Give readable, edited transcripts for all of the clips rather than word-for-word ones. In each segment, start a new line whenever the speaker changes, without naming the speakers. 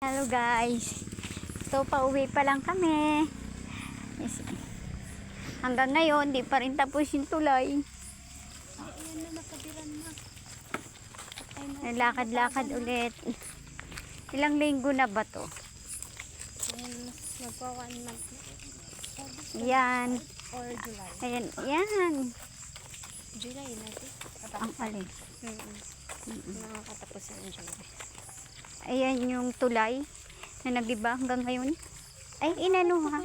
Hello guys. So pauwi pa lang kami. Yes. Hanggang ngayon, di pa rin tapos yung tulay. Lakad-lakad ulit. Ilang linggo na ba to? Yan.
Or July.
Ayan, yan.
July natin.
Ang alin.
Nakakatapos ng July.
Ayan yung tulay na nagiba hanggang ngayon. Ay, inano ha?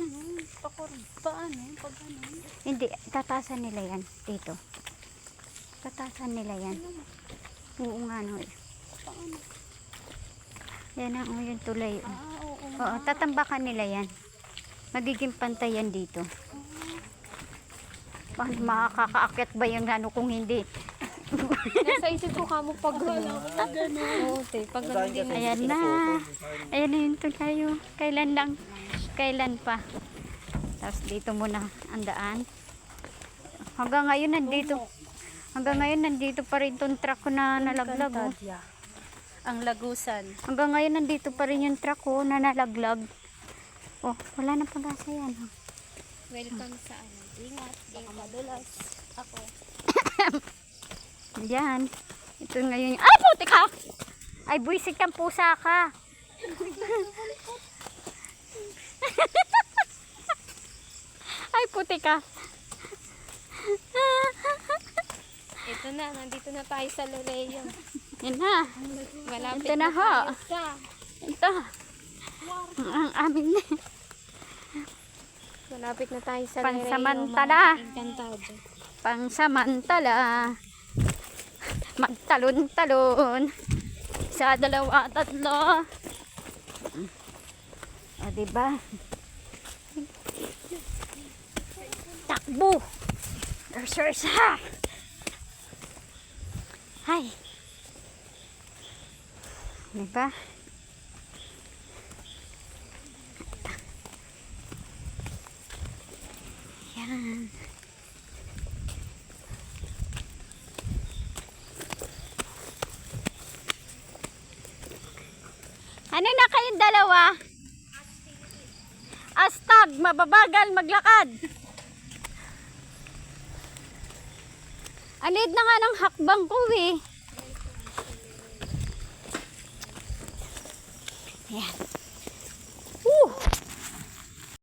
Paano?
Hindi, tatasan nila yan dito. Tatasan nila yan. Oo nga no. Yan ang yung tulay. Oo, tatambakan nila yan. Magiging pantay yan dito. Paano makakaakyat ba yung ano kung hindi?
Nasa isip ko kamo pag gano'n. Oo, te. Pag gano'n din.
Ayan na. Ayan na yung tulay. Kailan lang? Kailan pa? Tapos dito muna ang daan. Hanggang ngayon nandito pa rin tong truck ko na nalaglag. Oh.
Ang lagusan.
Hanggang ngayon nandito pa rin yung truck ko na nalaglag. Oh, wala na pag-asa yan. Oh.
Welcome sa ano. Ingat. Baka madulas. Ako.
Yan. Ito ngayon. Ay, puti ka! Ay, buisit kang pusa ka. Ay, puti ka.
Ito na. Nandito na tayo sa Loreo.
Yan na.
Malapit
Ito na ho.
tayo sa
Ito. Ang amin na.
Malapit na tayo sa
Pansamantala.
Encantado.
Pangsamantala. Magtalon-talon. Isa, dalawa, tatlo. O, diba? Takbo. Sursa. Hay. Diba? Yan. Ano na kayong dalawa? Astag, mababagal maglakad. Alid na nga ng hakbang ko eh. Yan.